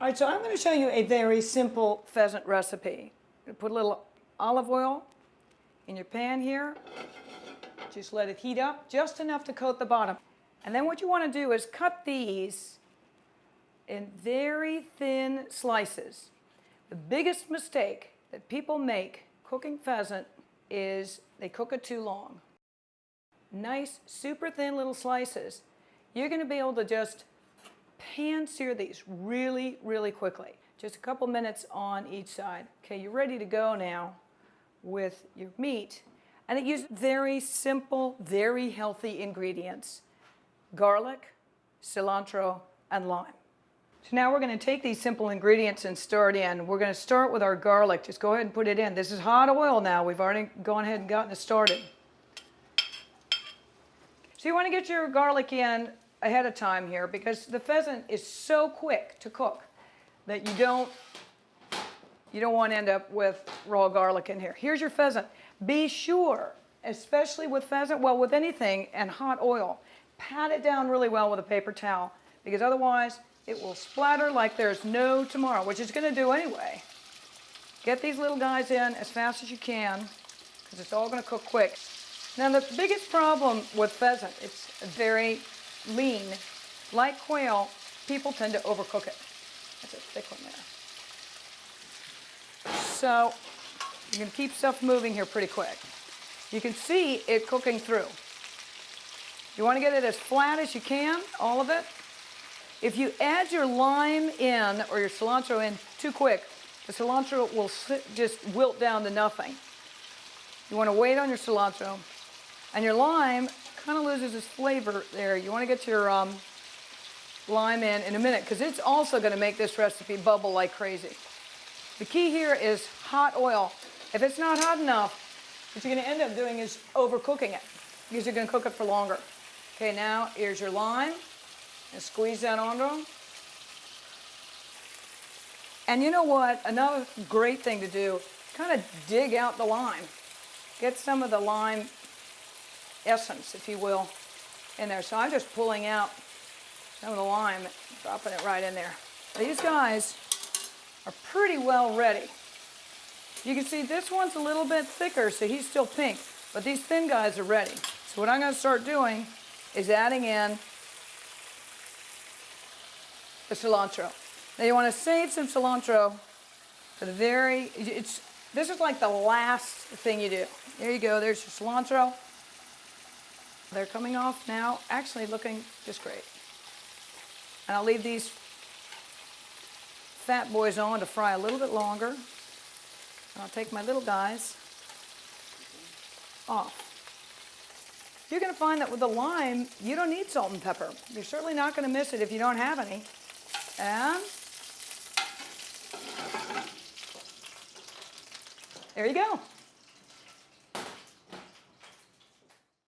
All right, so I'm going to show you a very simple pheasant recipe. Put a little olive oil in your pan here. Just let it heat up, just enough to coat the bottom. And then what you want to do is cut these in very thin slices. The biggest mistake that people make cooking pheasant is they cook it too long. Nice, super thin little slices. You're going to be able to just pan sear these really, really quickly. Just a couple minutes on each side. Okay, you're ready to go now with your meat. And it uses very simple, very healthy ingredients. Garlic, cilantro, and lime. So now we're going to take these simple ingredients and start in. We're going to start with our garlic. Just go ahead and put it in. This is hot oil now. We've already gone ahead and gotten it started. So you want to get your garlic in ahead of time here because the pheasant is so quick to cook that you don't want to end up with raw garlic in here. Here's your pheasant. Be sure, especially with pheasant, well, with anything and hot oil, pat it down really well with a paper towel because otherwise it will splatter like there's no tomorrow, which it's going to do anyway. Get these little guys in as fast as you can because it's all going to cook quick. Now the biggest problem with pheasant, it's very lean. Like quail, people tend to overcook it. That's a thick one there. So you're going to keep stuff moving here pretty quick. You can see it cooking through. You want to get it as flat as you can, all of it. If you add your lime in or your cilantro in too quick, the cilantro will just wilt down to nothing. You want to wait on your cilantro. And your lime kind of loses its flavor there. You want to get your lime in a minute because it's also going to make this recipe bubble like crazy. The key here is hot oil. If it's not hot enough, what you're going to end up doing is overcooking it because you're going to cook it for longer. Okay, now here's your lime and squeeze that onto them. And you know what? Another great thing to do, kind of dig out the lime. Get some of the lime essence, if you will, in there. So I'm just pulling out some of the lime, dropping it right in there. These guys are pretty well ready. You can see this one's a little bit thicker, so he's still pink, but these thin guys are ready. So what I'm going to start doing is adding in the cilantro. Now you want to save some cilantro for the this is like the last thing you do. There you go, there's your cilantro. They're coming off now, actually looking just great. And I'll leave these fat boys on to fry a little bit longer. And I'll take my little guys off. You're going to find that with the lime, you don't need salt and pepper. You're certainly not going to miss it if you don't have any. And there you go.